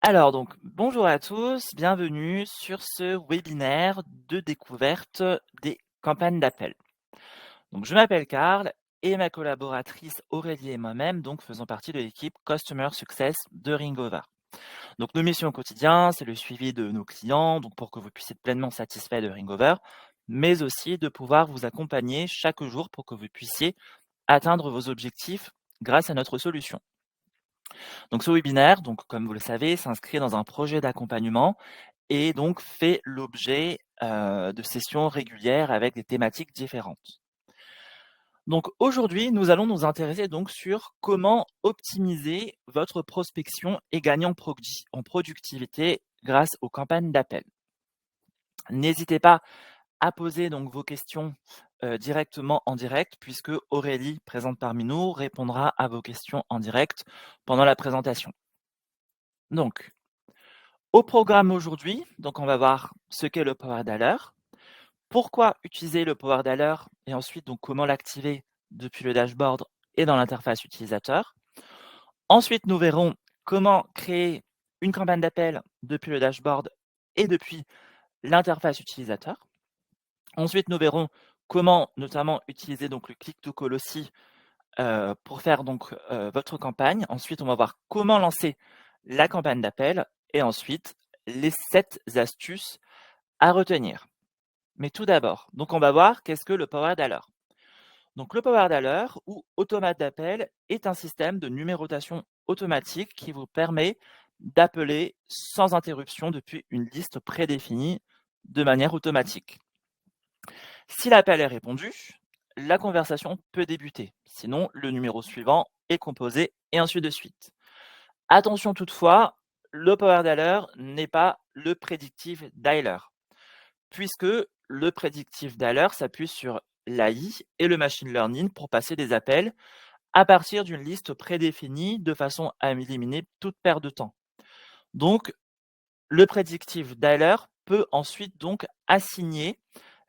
Alors donc, bonjour à tous, bienvenue sur ce webinaire de découverte des campagnes d'appel. Donc je m'appelle Karl et ma collaboratrice Aurélie et moi-même donc faisons partie de l'équipe Customer Success de Ringover. Donc nos missions au quotidien, c'est le suivi de nos clients, donc pour que vous puissiez être pleinement satisfait de Ringover, mais aussi de pouvoir vous accompagner chaque jour pour que vous puissiez atteindre vos objectifs grâce à notre solution. Donc ce webinaire, donc comme vous le savez, s'inscrit dans un projet d'accompagnement et donc fait l'objet de sessions régulières avec des thématiques différentes. Donc aujourd'hui, nous allons nous intéresser donc sur comment optimiser votre prospection et gagner en productivité grâce aux campagnes d'appel. N'hésitez pas à poser donc vos questions directement en direct, puisque Aurélie, présente parmi nous, répondra à vos questions en direct pendant la présentation. Donc, au programme aujourd'hui, donc on va voir ce qu'est le Power Dialer, pourquoi utiliser le Power Dialer et ensuite donc comment l'activer depuis le dashboard et dans l'interface utilisateur. Ensuite, nous verrons comment créer une campagne d'appel depuis le dashboard et depuis l'interface utilisateur. Ensuite, nous verrons comment notamment utiliser donc le click to call aussi pour faire donc votre campagne. Ensuite, on va voir comment lancer la campagne d'appel et ensuite les 7 astuces à retenir. Mais tout d'abord, donc on va voir qu'est-ce que le Power Dialer. Donc le Power Dialer ou automate d'appel est un système de numérotation automatique qui vous permet d'appeler sans interruption depuis une liste prédéfinie de manière automatique. Si l'appel est répondu, la conversation peut débuter. Sinon, le numéro suivant est composé et ainsi de suite. Attention toutefois, le Power Dialer n'est pas le Predictive Dialer, puisque le Predictive Dialer s'appuie sur l'AI et le Machine Learning pour passer des appels à partir d'une liste prédéfinie de façon à éliminer toute perte de temps. Donc, le Predictive Dialer peut ensuite donc assigner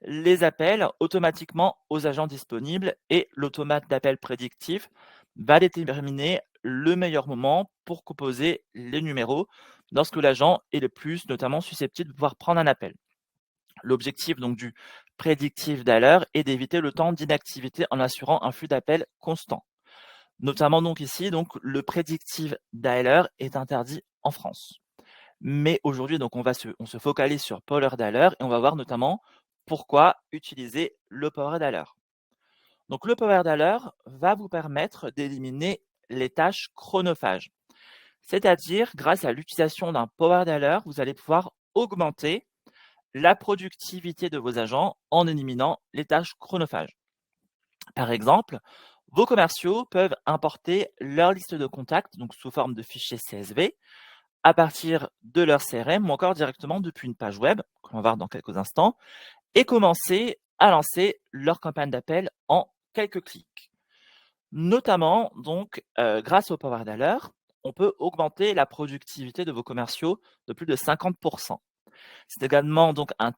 les appels automatiquement aux agents disponibles et l'automate d'appel prédictif va déterminer le meilleur moment pour composer les numéros lorsque l'agent est le plus notamment susceptible de pouvoir prendre un appel. L'objectif donc du predictive dialer est d'éviter le temps d'inactivité en assurant un flux d'appels constant. Notamment donc ici, donc le predictive dialer est interdit en France. Mais aujourd'hui, donc on se focalise sur Power Dialer et on va voir notamment pourquoi utiliser le Power Dialer. Donc le Power Dialer va vous permettre d'éliminer les tâches chronophages. C'est-à-dire, grâce à l'utilisation d'un Power Dialer, vous allez pouvoir augmenter la productivité de vos agents en éliminant les tâches chronophages. Par exemple, vos commerciaux peuvent importer leur liste de contacts, donc sous forme de fichier CSV, à partir de leur CRM ou encore directement depuis une page web, qu'on va voir dans quelques instants, et commencer à lancer leur campagne d'appel en quelques clics. Notamment, donc, grâce au Power Dialer, on peut augmenter la productivité de vos commerciaux de plus de 50%. C'est également donc un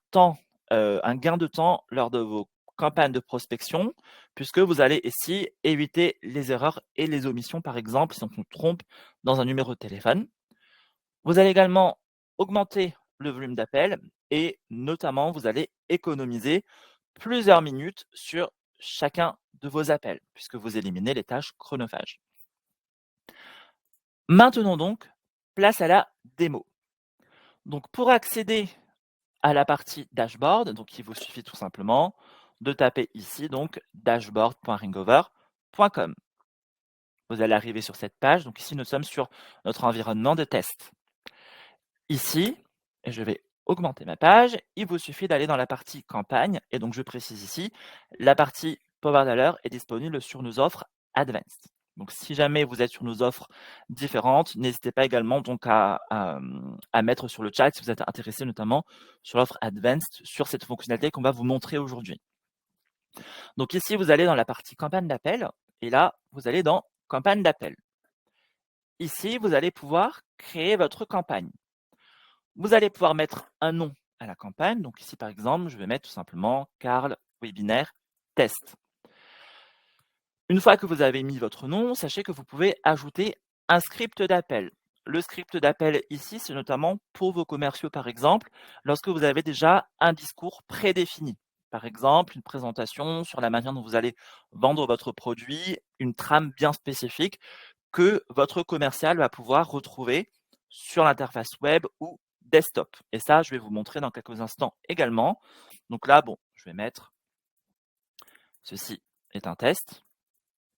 gain de temps lors de vos campagnes de prospection, puisque vous allez ici éviter les erreurs et les omissions, par exemple, si on se trompe dans un numéro de téléphone. Vous allez également augmenter le volume d'appels et notamment, vous allez économiser plusieurs minutes sur chacun de vos appels, puisque vous éliminez les tâches chronophages. Maintenant donc, place à la démo. Donc pour accéder à la partie dashboard, donc il vous suffit tout simplement de taper ici donc dashboard.ringover.com. Vous allez arriver sur cette page, donc ici nous sommes sur notre environnement de test. Ici, je vais augmenter ma page, il vous suffit d'aller dans la partie campagne, et donc je précise ici, la partie Power Dialer est disponible sur nos offres Advanced. Donc si jamais vous êtes sur nos offres différentes, n'hésitez pas également donc à mettre sur le chat si vous êtes intéressé notamment sur l'offre Advanced, sur cette fonctionnalité qu'on va vous montrer aujourd'hui. Donc ici, vous allez dans la partie campagne d'appel, et là, vous allez dans campagne d'appel. Ici, vous allez pouvoir créer votre campagne. Vous allez pouvoir mettre un nom à la campagne. Donc ici, par exemple, je vais mettre tout simplement Karl Webinaire Test. Une fois que vous avez mis votre nom, sachez que vous pouvez ajouter un script d'appel. le script d'appel ici, c'est notamment pour vos commerciaux, par exemple, lorsque vous avez déjà un discours prédéfini. Par exemple, une présentation sur la manière dont vous allez vendre votre produit, une trame bien spécifique que votre commercial va pouvoir retrouver sur l'interface web ou desktop. Et ça, je vais vous montrer dans quelques instants également. Donc là, bon, je vais mettre ceci est un test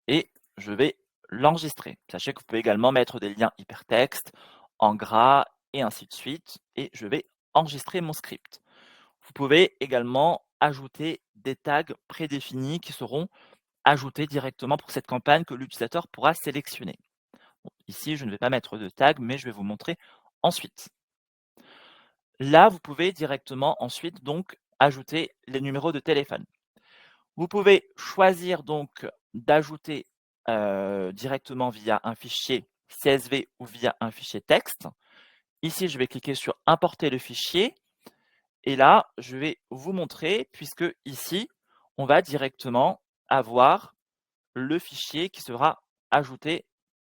et je vais l'enregistrer. Sachez que vous pouvez également mettre des liens hypertextes en gras et ainsi de suite. Et je vais enregistrer mon script. Vous pouvez également ajouter des tags prédéfinis qui seront ajoutés directement pour cette campagne que l'utilisateur pourra sélectionner. Bon, ici, je ne vais pas mettre de tag, mais je vais vous montrer ensuite. Là, vous pouvez directement ensuite donc ajouter les numéros de téléphone. Vous pouvez choisir donc d'ajouter directement via un fichier CSV ou via un fichier texte. Ici, je vais cliquer sur importer le fichier et là, je vais vous montrer puisque ici, on va directement avoir le fichier qui sera ajouté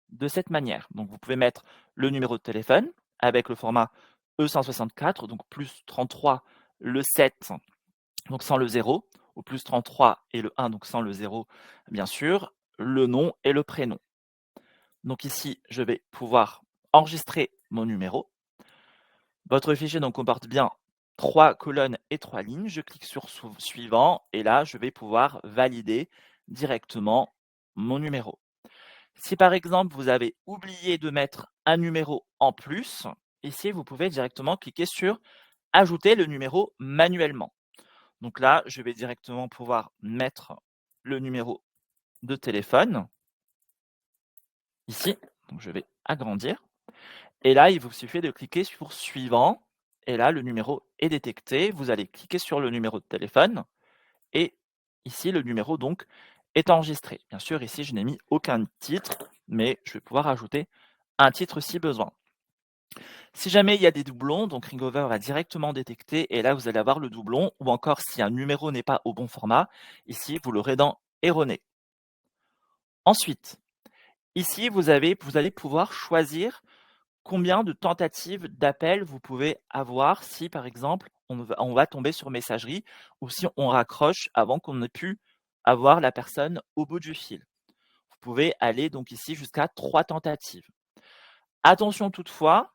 de cette manière. Donc, vous pouvez mettre le numéro de téléphone avec le format E164, donc plus 33, le 7, donc sans le 0, ou plus 33 et le 1, donc sans le 0, bien sûr, le nom et le prénom. Donc ici, je vais pouvoir enregistrer mon numéro. Votre fichier donc comporte bien 3 colonnes et 3 lignes. Je clique sur suivant et là, je vais pouvoir valider directement mon numéro. Si par exemple, vous avez oublié de mettre un numéro en plus, ici, vous pouvez directement cliquer sur ajouter le numéro manuellement. Donc là, je vais directement pouvoir mettre le numéro de téléphone ici. Donc je vais agrandir. Et là, il vous suffit de cliquer sur suivant. Et là, le numéro est détecté. Vous allez cliquer sur le numéro de téléphone. Et ici, le numéro donc est enregistré. Bien sûr, ici, je n'ai mis aucun titre, mais je vais pouvoir ajouter un titre si besoin. Si jamais il y a des doublons, donc Ringover va directement détecter et là, vous allez avoir le doublon ou encore si un numéro n'est pas au bon format, ici, vous l'aurez dans erroné. Ensuite, ici, vous allez pouvoir choisir combien de tentatives d'appel vous pouvez avoir si, par exemple, on va tomber sur messagerie ou si on raccroche avant qu'on ait pu avoir la personne au bout du fil. Vous pouvez aller donc ici jusqu'à 3 tentatives. Attention toutefois,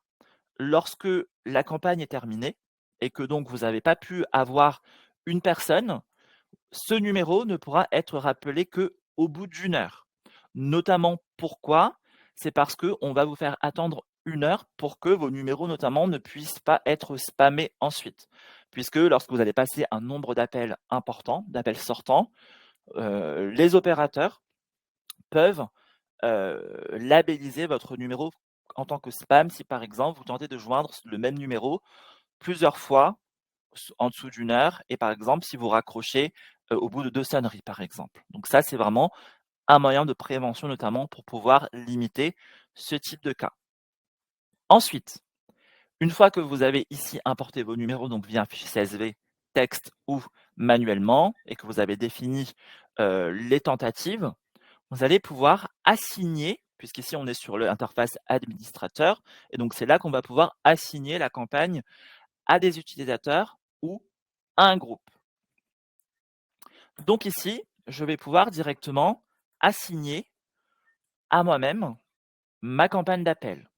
lorsque la campagne est terminée et que donc vous n'avez pas pu avoir une personne, ce numéro ne pourra être rappelé qu'au bout d'1 heure. Notamment pourquoi? C'est parce qu'on va vous faire attendre 1 heure pour que vos numéros notamment ne puissent pas être spammés ensuite. Puisque lorsque vous allez passer un nombre d'appels important, d'appels sortants, les opérateurs peuvent labelliser votre numéro en tant que spam si par exemple vous tentez de joindre le même numéro plusieurs fois en dessous d'1 heure et par exemple si vous raccrochez au bout de 2 sonneries par exemple. Donc ça, c'est vraiment un moyen de prévention notamment pour pouvoir limiter ce type de cas. Ensuite, une fois que vous avez ici importé vos numéros donc via un fichier CSV, texte ou manuellement et que vous avez défini les tentatives, vous allez pouvoir assigner, puisqu'ici on est sur l'interface administrateur, et donc c'est là qu'on va pouvoir assigner la campagne à des utilisateurs ou à un groupe. Donc ici, je vais pouvoir directement assigner à moi-même ma campagne d'appel.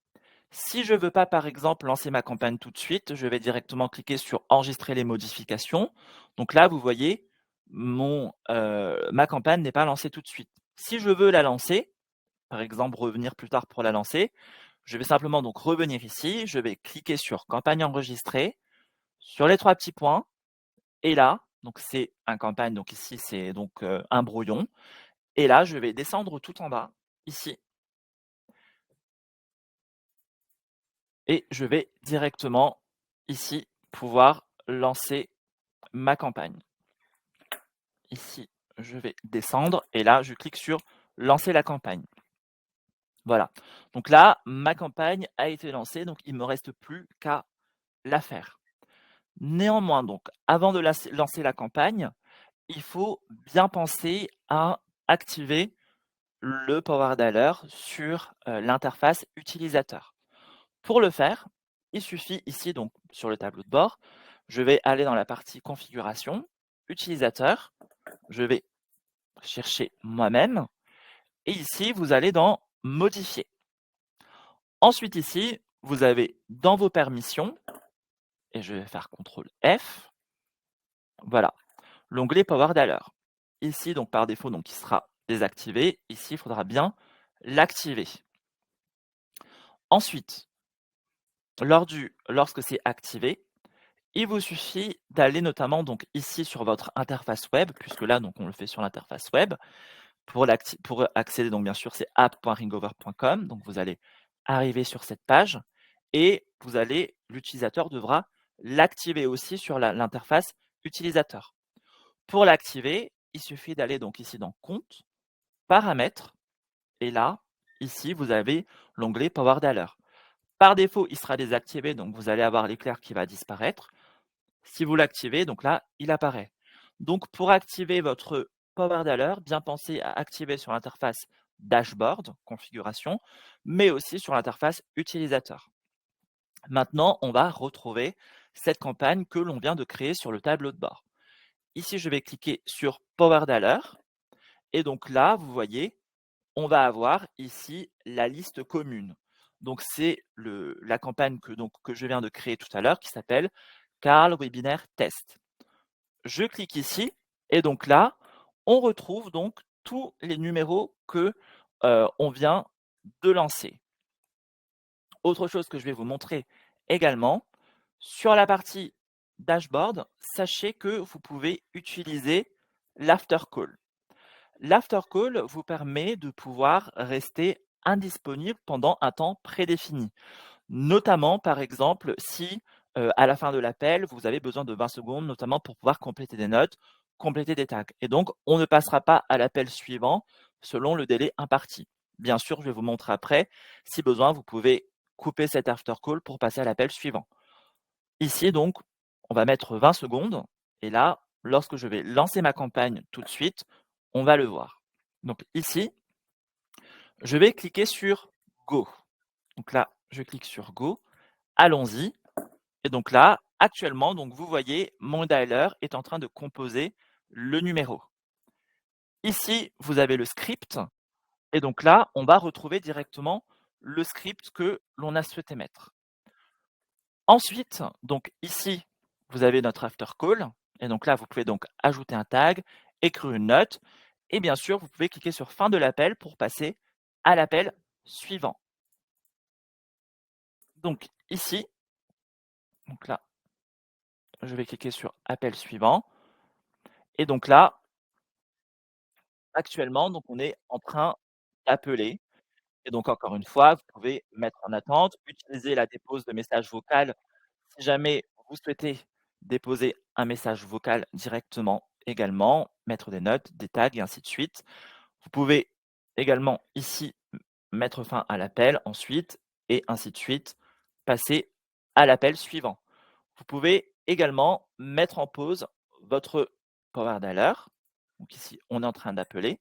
Si je ne veux pas, par exemple, lancer ma campagne tout de suite, je vais directement cliquer sur enregistrer les modifications. Donc là, vous voyez, ma campagne n'est pas lancée tout de suite. Si je veux la lancer, par exemple revenir plus tard pour la lancer, je vais simplement donc revenir ici, je vais cliquer sur campagne enregistrée, sur les 3 petits points, et là, donc c'est un campagne, donc ici c'est donc un brouillon, et là je vais descendre tout en bas, ici, et je vais directement ici pouvoir lancer ma campagne. Ici, je vais descendre, et là je clique sur lancer la campagne. Voilà, donc là, ma campagne a été lancée, donc il ne me reste plus qu'à la faire. Néanmoins, donc, avant de lancer la campagne, il faut bien penser à activer le Power Dialer sur l'interface utilisateur. Pour le faire, il suffit ici donc sur le tableau de bord, je vais aller dans la partie configuration, utilisateur, je vais chercher moi-même et ici vous allez dans modifier. Ensuite ici, vous avez dans vos permissions et je vais faire CTRL F, voilà, l'onglet Power Dialer. Ici donc par défaut donc il sera désactivé, ici il faudra bien l'activer. Ensuite, lorsque c'est activé, il vous suffit d'aller notamment donc ici sur votre interface web, puisque là donc on le fait sur l'interface web. Pour accéder donc bien sûr c'est app.ringover.com, donc vous allez arriver sur cette page et l'utilisateur devra l'activer aussi sur l'interface utilisateur. Pour l'activer, il suffit d'aller donc ici dans Compte, Paramètres et là, ici vous avez l'onglet Power Dialer. Par défaut, il sera désactivé, donc vous allez avoir l'éclair qui va disparaître. Si vous l'activez, donc là, il apparaît. Donc pour activer votre Power Dialer, bien penser à activer sur l'interface Dashboard, configuration, mais aussi sur l'interface utilisateur. Maintenant, on va retrouver cette campagne que l'on vient de créer sur le tableau de bord. Ici, je vais cliquer sur Power Dialer et donc là, vous voyez, on va avoir ici la liste commune. Donc c'est la campagne que je viens de créer tout à l'heure qui s'appelle Carl Webinaire Test. Je clique ici et donc là, on retrouve donc tous les numéros que on vient de lancer. Autre chose que je vais vous montrer également, sur la partie dashboard, sachez que vous pouvez utiliser l'after call. L'after call vous permet de pouvoir rester indisponible pendant un temps prédéfini. Notamment, par exemple, si à la fin de l'appel, vous avez besoin de 20 secondes, notamment pour pouvoir compléter des notes, compléter des tags. Et donc, on ne passera pas à l'appel suivant selon le délai imparti. Bien sûr, je vais vous montrer après. Si besoin, vous pouvez couper cet after call pour passer à l'appel suivant. Ici, donc, on va mettre 20 secondes. Et là, lorsque je vais lancer ma campagne tout de suite, on va le voir. Donc ici, je vais cliquer sur Go. Donc là, je clique sur Go. Allons-y. Et donc là, actuellement, donc vous voyez, mon dialer est en train de composer le numéro. Ici, vous avez le script. Et donc là, on va retrouver directement le script que l'on a souhaité mettre. Ensuite, donc ici, vous avez notre after call. Et donc là, vous pouvez donc ajouter un tag, écrire une note. Et bien sûr, vous pouvez cliquer sur fin de l'appel pour passer à l'appel suivant. Donc ici, donc là, je vais cliquer sur appel suivant. Et donc là, actuellement, donc on est en train d'appeler. Et donc encore une fois, vous pouvez mettre en attente, utiliser la dépose de message vocal si jamais vous souhaitez déposer un message vocal directement également, mettre des notes, des tags et ainsi de suite. Vous pouvez également ici mettre fin à l'appel ensuite et ainsi de suite, passer à l'appel suivant. Vous pouvez également mettre en pause votre Power Dialer. Donc ici, on est en train d'appeler.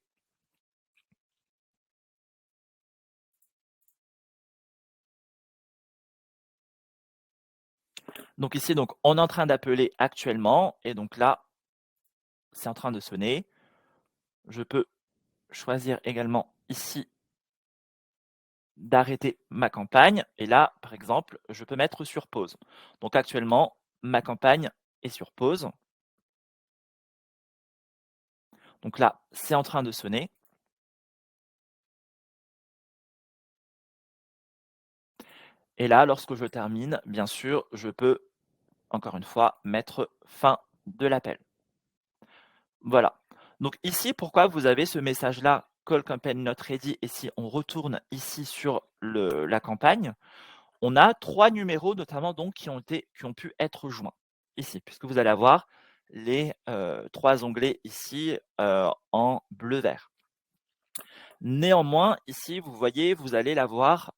Donc ici, donc, on est en train d'appeler actuellement et donc là, c'est en train de sonner. Je peux choisir également ici d'arrêter ma campagne et là, par exemple, je peux mettre sur pause. Donc actuellement, ma campagne est sur pause. Donc là, c'est en train de sonner. Et là, lorsque je termine, bien sûr, je peux, encore une fois, mettre fin de l'appel. Voilà. Donc ici, pourquoi vous avez ce message-là, Call Campaign Not Ready, et si on retourne ici sur la campagne, on a 3 numéros notamment donc qui ont pu être joints ici, puisque vous allez avoir les 3 onglets ici en bleu-vert. Néanmoins, ici, vous voyez, vous allez l'avoir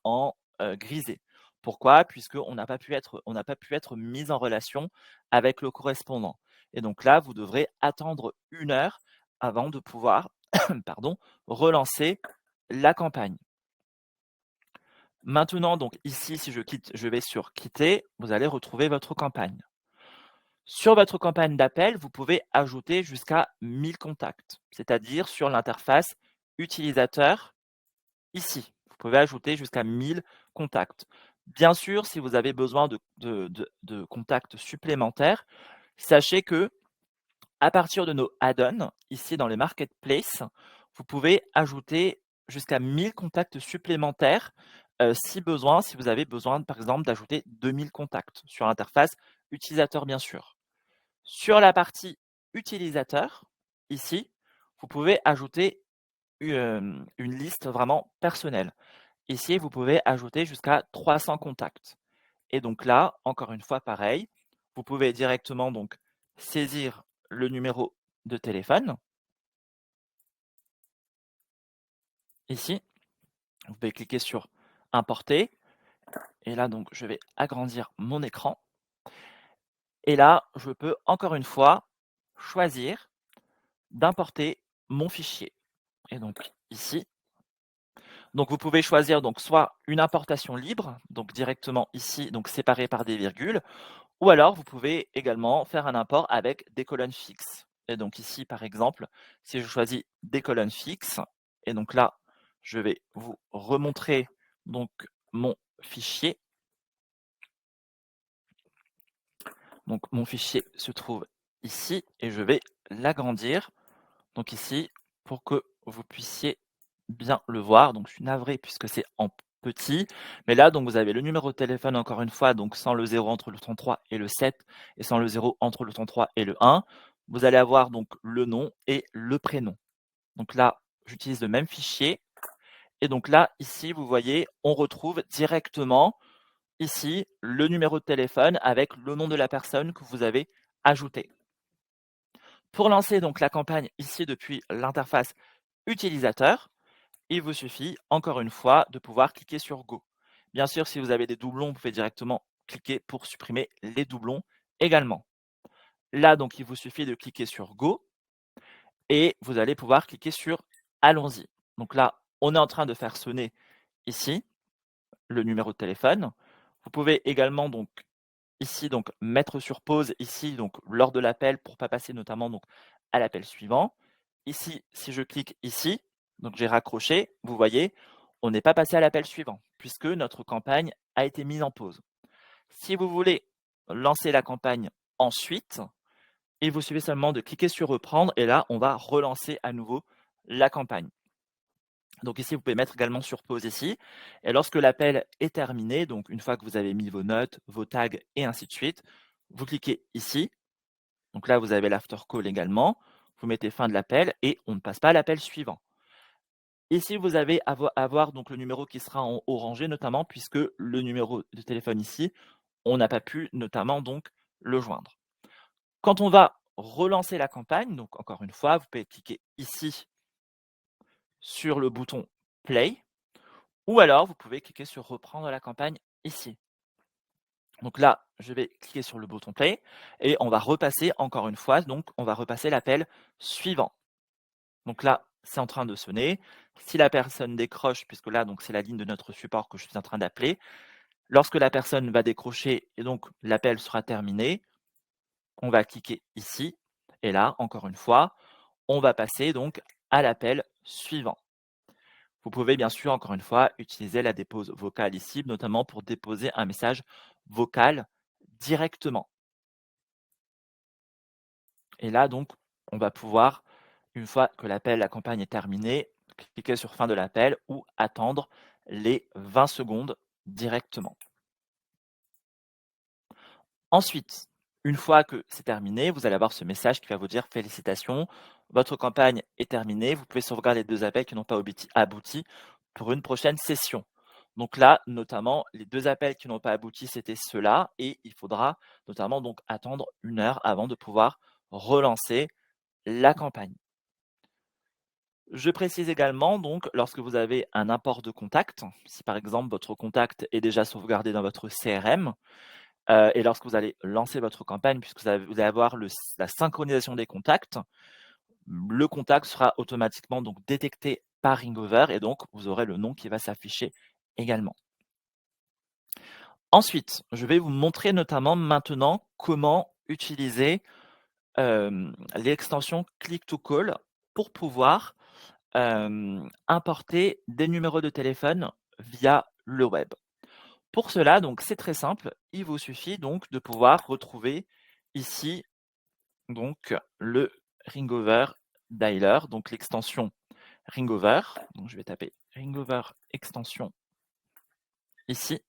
en grisé. Pourquoi? Puisqu'on n'a pas pu être mis en relation avec le correspondant. Et donc là, vous devrez attendre 1 heure avant de pouvoir pardon, relancer la campagne. Maintenant, donc ici, si je vais sur quitter, vous allez retrouver votre campagne. Sur votre campagne d'appel, vous pouvez ajouter jusqu'à 1000 contacts, c'est-à-dire sur l'interface utilisateur ici. Vous pouvez ajouter jusqu'à 1000 contacts. Bien sûr, si vous avez besoin de contacts supplémentaires, sachez que à partir de nos add-ons, ici dans les marketplaces, vous pouvez ajouter jusqu'à 1000 contacts supplémentaires si besoin, si vous avez besoin, par exemple, d'ajouter 2000 contacts sur l'interface utilisateur, bien sûr. Sur la partie utilisateur, ici, vous pouvez ajouter une liste vraiment personnelle. Ici, vous pouvez ajouter jusqu'à 300 contacts. Et donc là, encore une fois, pareil, vous pouvez directement donc saisir le numéro de téléphone. Ici, vous pouvez cliquer sur importer. Et là, donc, je vais agrandir mon écran. Et là, je peux encore une fois choisir d'importer mon fichier. Et donc ici, donc vous pouvez choisir donc soit une importation libre, donc directement ici, donc séparé par des virgules, ou alors vous pouvez également faire un import avec des colonnes fixes. Et donc ici, par exemple, si je choisis des colonnes fixes, et donc là, je vais vous remontrer donc mon fichier. Donc mon fichier se trouve ici et je vais l'agrandir. Donc ici, pour que vous puissiez bien le voir. Donc je suis navré puisque c'est en petit. Mais là, donc vous avez le numéro de téléphone encore une fois, donc sans le 0 entre le 33 et le 7 et sans le 0 entre le 33 et le 1. Vous allez avoir donc le nom et le prénom. Donc là, j'utilise le même fichier. Et donc là, ici, vous voyez, on retrouve directement ici le numéro de téléphone avec le nom de la personne que vous avez ajouté. Pour lancer donc la campagne ici depuis l'interface utilisateur, il vous suffit encore une fois de pouvoir cliquer sur Go. Bien sûr, si vous avez des doublons, vous pouvez directement cliquer pour supprimer les doublons également. Là, donc, il vous suffit de cliquer sur Go et vous allez pouvoir cliquer sur Allons-y. Donc là, on est en train de faire sonner ici le numéro de téléphone. Vous pouvez également donc ici donc mettre sur pause ici donc lors de l'appel pour pas passer notamment donc à l'appel suivant. Ici, si je clique ici, donc j'ai raccroché, vous voyez, on n'est pas passé à l'appel suivant puisque notre campagne a été mise en pause. Si vous voulez lancer la campagne ensuite, il vous suffit seulement de cliquer sur reprendre et là, on va relancer à nouveau la campagne. Donc ici, vous pouvez mettre également sur pause ici. Et lorsque l'appel est terminé, donc une fois que vous avez mis vos notes, vos tags et ainsi de suite, vous cliquez ici. Donc là, vous avez l'after call également. Vous mettez fin de l'appel et on ne passe pas à l'appel suivant. Ici, vous avez avoir donc le numéro qui sera en orangé notamment puisque le numéro de téléphone ici, on n'a pas pu notamment donc le joindre. Quand on va relancer la campagne, donc encore une fois, vous pouvez cliquer ici sur le bouton play. Ou alors, vous pouvez cliquer sur reprendre la campagne ici. Donc là, je vais cliquer sur le bouton play et on va repasser encore une fois, donc on va repasser l'appel suivant. Donc là, c'est en train de sonner. Si la personne décroche, puisque là, donc c'est la ligne de notre support que je suis en train d'appeler, lorsque la personne va décrocher et donc l'appel sera terminé, on va cliquer ici et là, encore une fois, on va passer donc à l'appel suivant. Vous pouvez bien sûr, encore une fois, utiliser la dépose vocale ici, notamment pour déposer un message vocal directement. Et là, donc, on va pouvoir, une fois que l'appel, la campagne est terminée, cliquer sur fin de l'appel ou attendre les 20 secondes directement. Ensuite, une fois que c'est terminé, vous allez avoir ce message qui va vous dire félicitations, votre campagne est terminée, vous pouvez sauvegarder les 2 appels qui n'ont pas abouti pour une prochaine session. Donc là, notamment, les 2 appels qui n'ont pas abouti, c'était ceux-là et il faudra notamment donc attendre 1 heure avant de pouvoir relancer la campagne. Je précise également donc lorsque vous avez un import de contact, si par exemple votre contact est déjà sauvegardé dans votre CRM, et lorsque vous allez lancer votre campagne, puisque vous allez avoir la synchronisation des contacts, le contact sera automatiquement donc détecté par Ringover et donc vous aurez le nom qui va s'afficher également. Ensuite, je vais vous montrer notamment maintenant comment utiliser, l'extension Click to Call pour pouvoir, importer des numéros de téléphone via le web. Pour cela, donc c'est très simple, il vous suffit donc de pouvoir retrouver ici donc le Ringover Dialer, donc l'extension Ringover. Donc je vais taper Ringover extension ici.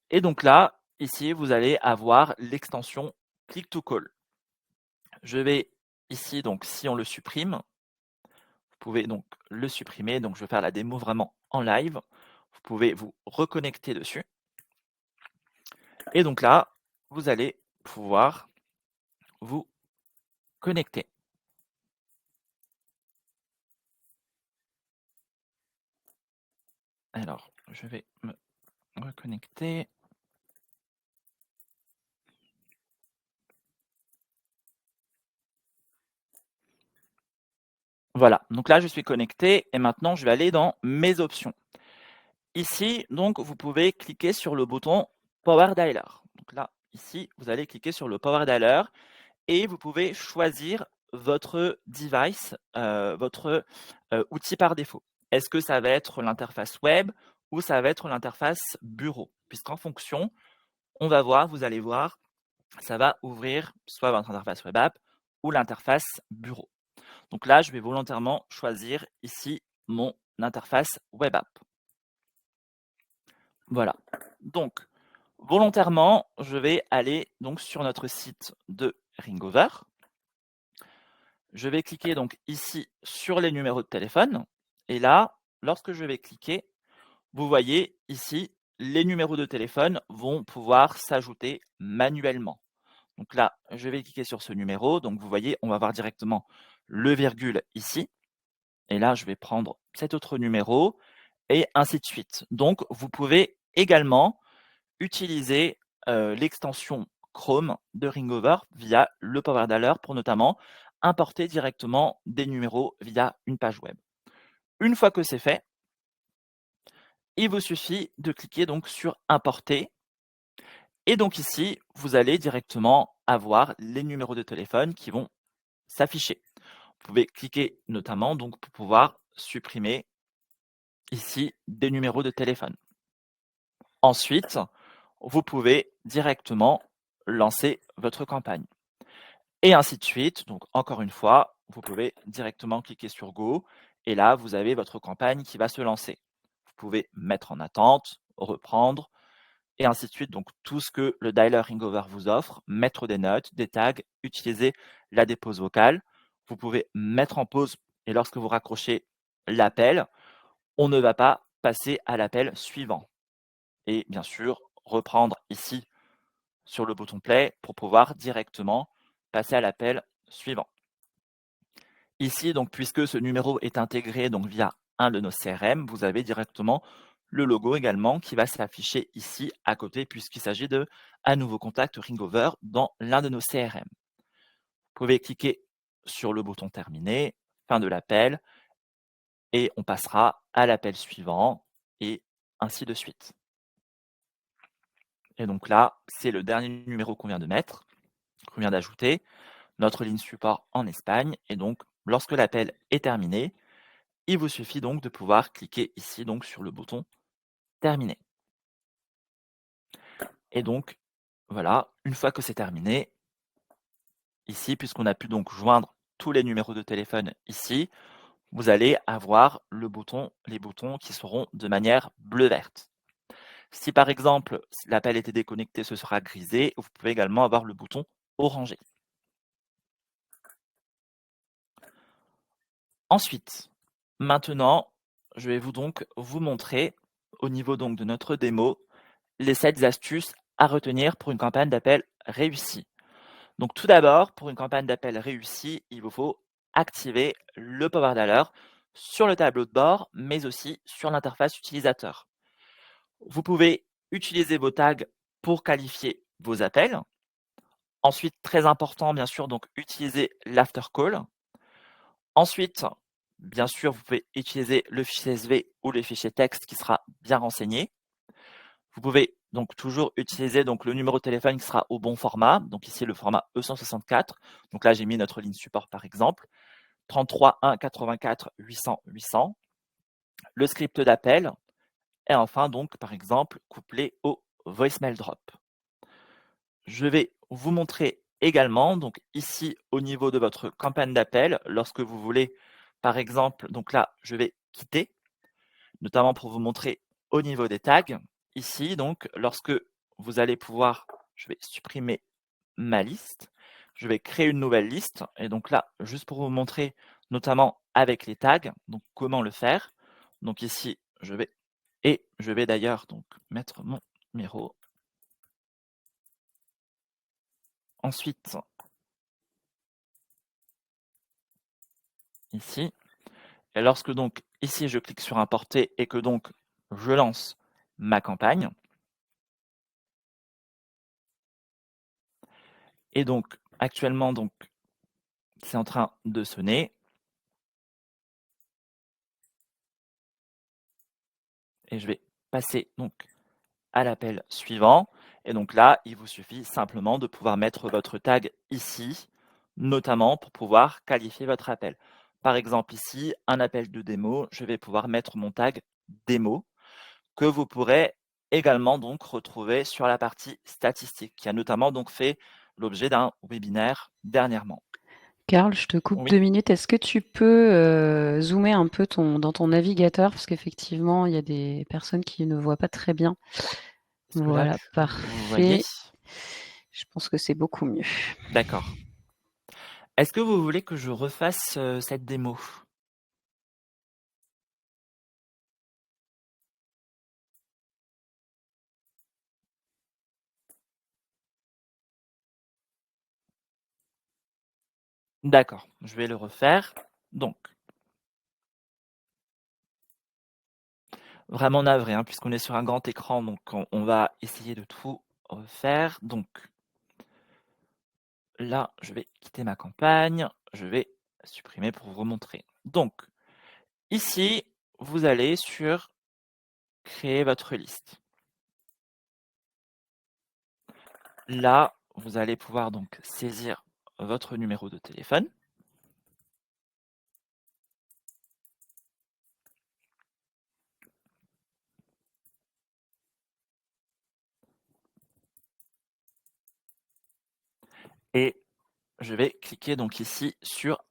Et donc là, ici, vous allez avoir l'extension Click to Call. Je vais ici, donc si on le supprime, vous pouvez donc le supprimer. Donc je vais faire la démo vraiment en live. Vous pouvez vous reconnecter dessus. Et donc là, vous allez pouvoir vous connecter. Alors, je vais me reconnecter. Voilà, donc là je suis connecté et maintenant je vais aller dans mes options. Ici, donc, vous pouvez cliquer sur le bouton Power Dialer. Donc là, ici, vous allez cliquer sur le Power Dialer et vous pouvez choisir votre device, votre outil par défaut. Est-ce que ça va être l'interface web ou ça va être l'interface bureau? Puisqu'en fonction, on va voir, vous allez voir, ça va ouvrir soit votre interface web app ou l'interface bureau. Donc là, je vais volontairement choisir ici mon interface web app. Voilà. Donc, volontairement, je vais aller donc sur notre site de Ringover. Je vais cliquer donc ici sur les numéros de téléphone. Et là, lorsque je vais cliquer, vous voyez ici, les numéros de téléphone vont pouvoir s'ajouter manuellement. Donc là, je vais cliquer sur ce numéro. Donc vous voyez, on va voir directement le virgule ici. Et là, je vais prendre cet autre numéro et ainsi de suite. Donc, vous pouvez également utiliser l'extension Chrome de Ringover via le Power Dialer pour notamment importer directement des numéros via une page web. Une fois que c'est fait, il vous suffit de cliquer donc sur Importer et donc ici, vous allez directement avoir les numéros de téléphone qui vont s'afficher. Vous pouvez cliquer notamment donc pour pouvoir supprimer ici des numéros de téléphone. Ensuite, vous pouvez directement lancer votre campagne. Et ainsi de suite. Donc encore une fois, vous pouvez directement cliquer sur Go et là, vous avez votre campagne qui va se lancer. Vous pouvez mettre en attente, reprendre et ainsi de suite. Donc tout ce que le dialer Ringover vous offre, mettre des notes, des tags, utiliser la dépose vocale. Vous pouvez mettre en pause et lorsque vous raccrochez l'appel, on ne va pas passer à l'appel suivant. Et bien sûr, reprendre ici sur le bouton play pour pouvoir directement passer à l'appel suivant. Ici, donc, puisque ce numéro est intégré donc, via un de nos CRM, vous avez directement le logo également qui va s'afficher ici à côté puisqu'il s'agit de un nouveau contact Ringover dans l'un de nos CRM. Vous pouvez cliquer sur le bouton terminer, fin de l'appel, et on passera à l'appel suivant et ainsi de suite. Et donc là, c'est le dernier numéro qu'on vient de mettre, qu'on vient d'ajouter, notre ligne support en Espagne. Et donc, lorsque l'appel est terminé, il vous suffit donc de pouvoir cliquer ici donc sur le bouton terminer. Et donc, voilà, une fois que c'est terminé, ici, puisqu'on a pu donc joindre tous les numéros de téléphone ici, vous allez avoir les boutons qui seront de manière bleu-verte. Si par exemple l'appel était déconnecté, ce sera grisé. Vous pouvez également avoir le bouton orangé. Ensuite, maintenant, je vais vous montrer au niveau donc de notre démo les 7 astuces à retenir pour une campagne d'appel réussie. Donc tout d'abord, pour une campagne d'appel réussie, il vous faut activer le Power Dialer sur le tableau de bord, mais aussi sur l'interface utilisateur. Vous pouvez utiliser vos tags pour qualifier vos appels. Ensuite, très important, bien sûr, donc utiliser l'after call. Ensuite, bien sûr, vous pouvez utiliser le fichier SV ou le fichier texte qui sera bien renseigné. Vous pouvez Donc toujours utiliser donc le numéro de téléphone qui sera au bon format. Donc ici le format E164. Donc là j'ai mis notre ligne support par exemple. 33 1 84 800 800. Le script d'appel et enfin donc par exemple couplé au voicemail drop. Je vais vous montrer également donc ici au niveau de votre campagne d'appel lorsque vous voulez par exemple donc là je vais quitter notamment pour vous montrer au niveau des tags. Ici, donc, lorsque vous allez pouvoir, je vais supprimer ma liste, je vais créer une nouvelle liste. Et donc là, juste pour vous montrer, notamment avec les tags, donc comment le faire. Donc ici, je vais d'ailleurs donc mettre mon numéro. Ensuite, ici, et lorsque donc ici je clique sur importer et que donc je lance ma campagne, et donc actuellement donc c'est en train de sonner. Et je vais passer donc à l'appel suivant. Et donc là, il vous suffit simplement de pouvoir mettre votre tag ici, notamment pour pouvoir qualifier votre appel. Par exemple ici, un appel de démo, je vais pouvoir mettre mon tag démo que vous pourrez également donc retrouver sur la partie statistique, qui a notamment donc fait l'objet d'un webinaire dernièrement. Karl, je te coupe Oui, 2 minutes. Est-ce que tu peux zoomer un peu dans ton navigateur? Parce qu'effectivement, il y a des personnes qui ne voient pas très bien. est-ce que là, Voilà, vous voyez? parfait. Je pense que c'est beaucoup mieux. D'accord. Est-ce que vous voulez que je refasse cette démo? D'accord, je vais le refaire. Donc, vraiment navré, hein, puisqu'on est sur un grand écran, donc on va essayer de tout refaire. Donc là, je vais quitter ma campagne, je vais supprimer pour vous montrer. Donc, ici, vous allez sur créer votre liste. Là, vous allez pouvoir donc saisir votre numéro de téléphone. Et je vais cliquer donc ici sur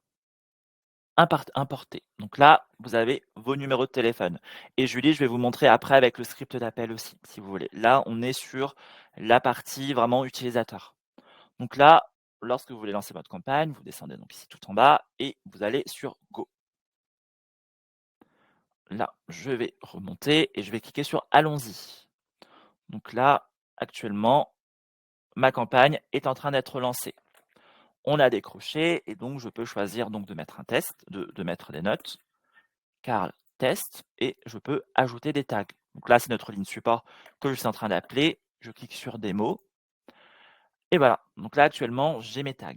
importer. Donc là, vous avez vos numéros de téléphone. Et Julie, je vais vous montrer après avec le script d'appel aussi, si vous voulez. Là, on est sur la partie vraiment utilisateur. Donc là, lorsque vous voulez lancer votre campagne, vous descendez donc ici tout en bas et vous allez sur Go. Là, je vais remonter et je vais cliquer sur Allons-y. Donc là, actuellement, ma campagne est en train d'être lancée. On a décroché et donc je peux choisir donc de mettre un test, de mettre des notes. Karl test et je peux ajouter des tags. Donc là, c'est notre ligne support que je suis en train d'appeler. Je clique sur démo et voilà. Donc là, actuellement, j'ai mes tags.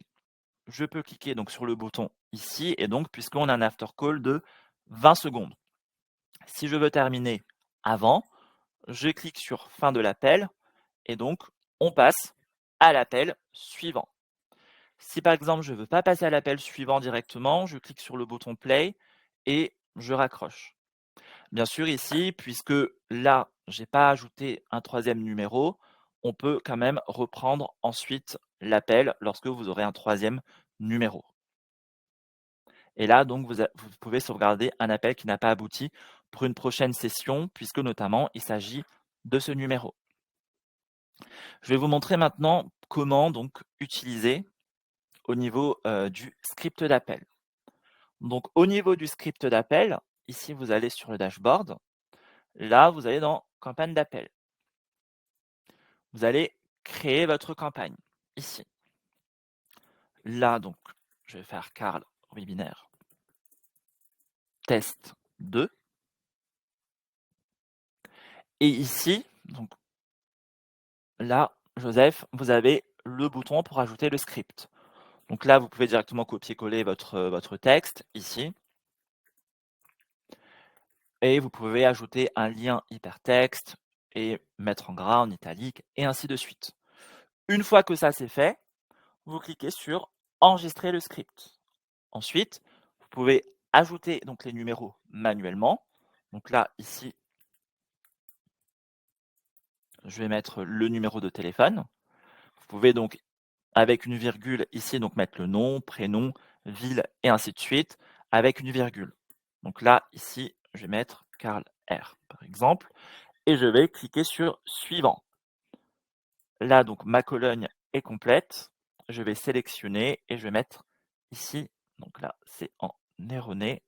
Je peux cliquer donc sur le bouton ici et donc puisqu'on a un after call de 20 secondes. Si je veux terminer avant, je clique sur fin de l'appel et donc on passe à l'appel suivant. Si par exemple je ne veux pas passer à l'appel suivant directement, je clique sur le bouton play et je raccroche. Bien sûr, ici, puisque là, je n'ai pas ajouté un troisième numéro, on peut quand même reprendre ensuite l'appel lorsque vous aurez un troisième numéro. Et là, donc, vous pouvez sauvegarder un appel qui n'a pas abouti pour une prochaine session, puisque notamment, il s'agit de ce numéro. Je vais vous montrer maintenant comment donc utiliser au niveau du script d'appel. Donc, au niveau du script d'appel, ici, vous allez sur le dashboard. Là, vous allez dans campagne d'appel. Vous allez créer votre campagne ici. Là, donc, je vais faire Karl webinaire test 2. Et ici, donc là, Joseph, vous avez le bouton pour ajouter le script. Donc là, vous pouvez directement copier-coller votre texte ici. Et vous pouvez ajouter un lien hypertexte et mettre en gras, en italique et ainsi de suite. Une fois que ça c'est fait, vous cliquez sur enregistrer le script. Ensuite, vous pouvez ajouter donc les numéros manuellement. Donc là, ici, je vais mettre le numéro de téléphone. Vous pouvez donc, avec une virgule ici, donc mettre le nom, prénom, ville et ainsi de suite, avec une virgule. Donc là, ici, je vais mettre Karl R, par exemple, et je vais cliquer sur suivant. Là, donc, ma colonne est complète. Je vais sélectionner et je vais mettre ici, donc là, c'est en erroné.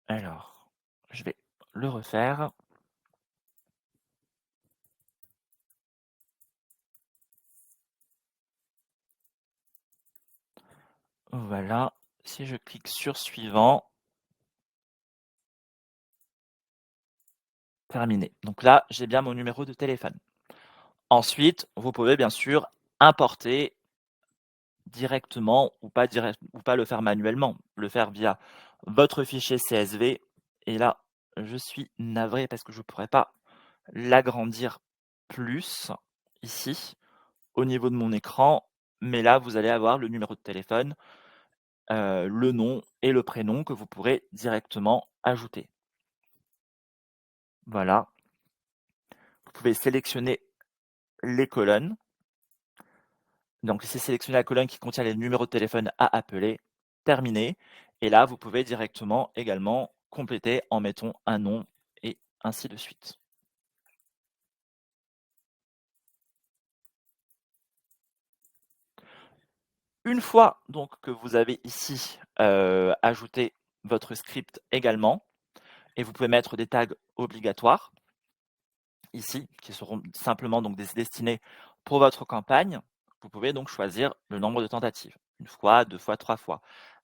Alors, je vais le refaire. Voilà, si je clique sur suivant, terminé. Donc là, j'ai bien mon numéro de téléphone. Ensuite, vous pouvez bien sûr importer directement ou pas le faire manuellement, le faire via votre fichier CSV. Et là, je suis navré parce que je ne pourrais pas l'agrandir plus ici au niveau de mon écran. Mais là, vous allez avoir le numéro de téléphone, le nom et le prénom que vous pourrez directement ajouter. Voilà. Vous pouvez sélectionner les colonnes. Donc, ici, sélectionner la colonne qui contient les numéros de téléphone à appeler. Terminé. Et là, vous pouvez directement également compléter en mettant un nom et ainsi de suite. Une fois donc que vous avez ici ajouté votre script également, et vous pouvez mettre des tags obligatoires ici, qui seront simplement donc destinés pour votre campagne. Vous pouvez donc choisir le nombre de tentatives, 1 fois, 2 fois, 3 fois.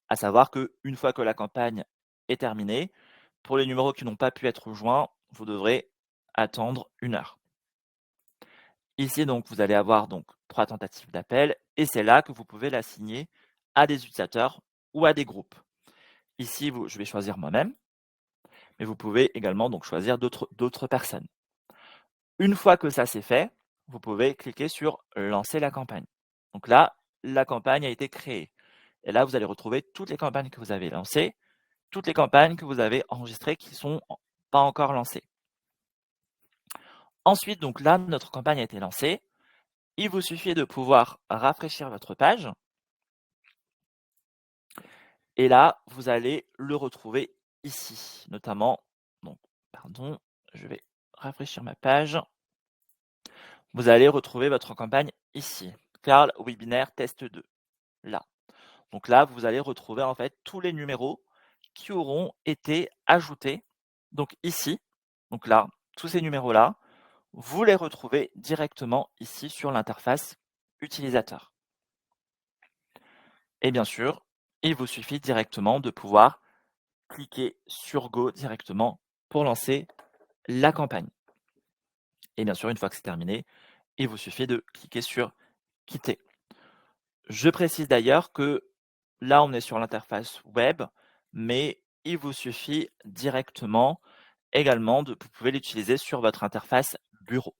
À savoir qu'une fois que la campagne est terminée, pour les numéros qui n'ont pas pu être joints, vous devrez attendre 1 heure. Ici, donc, vous allez avoir donc 3 tentatives d'appel et c'est là que vous pouvez l'assigner à des utilisateurs ou à des groupes. Ici, je vais choisir moi-même, mais vous pouvez également donc choisir d'autres personnes. Une fois que ça c'est fait, vous pouvez cliquer sur lancer la campagne. Donc là, la campagne a été créée. Et là, vous allez retrouver toutes les campagnes que vous avez lancées, toutes les campagnes que vous avez enregistrées qui ne sont pas encore lancées. Ensuite, donc là, notre campagne a été lancée. Il vous suffit de pouvoir rafraîchir votre page. Et là, vous allez le retrouver ici, notamment, donc, pardon, je vais rafraîchir ma page. Vous allez retrouver votre campagne ici, Karl Webinaire Test 2, là. Donc là, vous allez retrouver en fait tous les numéros qui auront été ajoutés. Donc ici, donc là, tous ces numéros-là, vous les retrouvez directement ici sur l'interface utilisateur. Et bien sûr, il vous suffit directement de pouvoir cliquer sur Go directement pour lancer la campagne. Et bien sûr, une fois que c'est terminé, il vous suffit de cliquer sur Quitter. Je précise d'ailleurs que là, on est sur l'interface web, mais il vous suffit directement également vous pouvez l'utiliser sur votre interface bureau.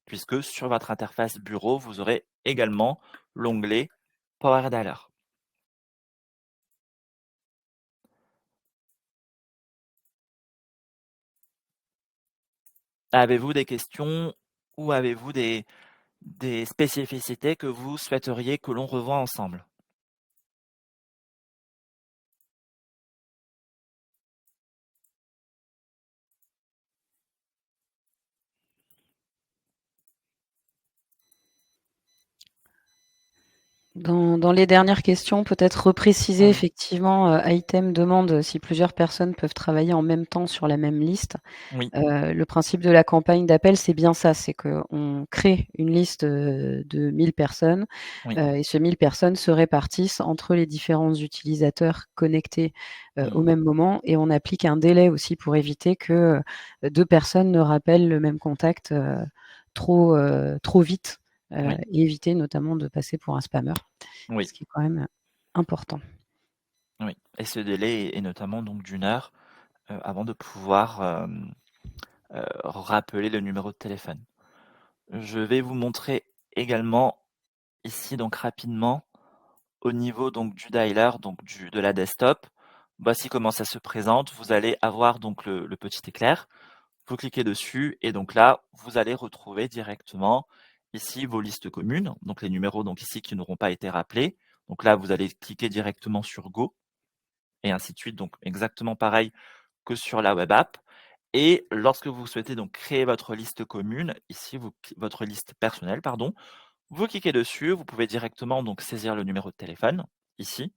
Puisque sur votre interface bureau, vous aurez également l'onglet Power Dialer. Avez-vous des questions ou avez-vous des spécificités que vous souhaiteriez que l'on revoie ensemble? Dans les dernières questions, peut-être repréciser Oui, effectivement, item demande si plusieurs personnes peuvent travailler en même temps sur la même liste. oui, Le principe de la campagne d'appel, c'est bien ça, c'est qu'on crée une liste, de 1000 personnes, oui. et ces 1000 personnes se répartissent entre les différents utilisateurs connectés, au Mmh. même moment et on applique un délai aussi pour éviter que, 2 personnes ne rappellent le même contact, trop vite, Oui, et éviter notamment de passer pour un spammeur, oui, ce qui est quand même important. oui. et ce délai est notamment donc d'1 heure, avant de pouvoir, rappeler le numéro de téléphone. Je vais vous montrer également ici donc rapidement au niveau donc du dialer, donc de la desktop. Voici comment ça se présente. Vous allez avoir donc le petit éclair. Vous cliquez dessus et donc là, vous allez retrouver directement ici vos listes communes, donc les numéros donc ici qui n'auront pas été rappelés. Donc là, vous allez cliquer directement sur Go et ainsi de suite. Donc exactement pareil que sur la web app. Et lorsque vous souhaitez donc créer votre liste commune, ici votre liste personnelle, pardon, vous cliquez dessus, vous pouvez directement donc saisir le numéro de téléphone, ici,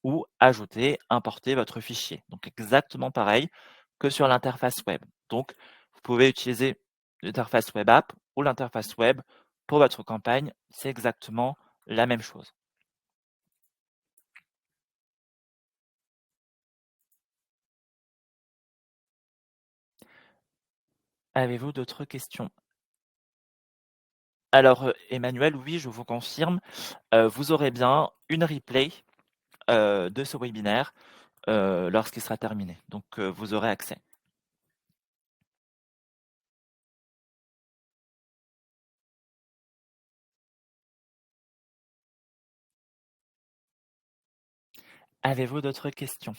ou ajouter, importer votre fichier. Donc exactement pareil que sur l'interface web. Donc vous pouvez utiliser l'interface web app ou l'interface web pour votre campagne, c'est exactement la même chose. Avez-vous d'autres questions? Alors, Emmanuel, oui, je vous confirme, vous aurez bien une replay, de ce webinaire, lorsqu'il sera terminé. Donc, vous aurez accès. Avez-vous d'autres questions?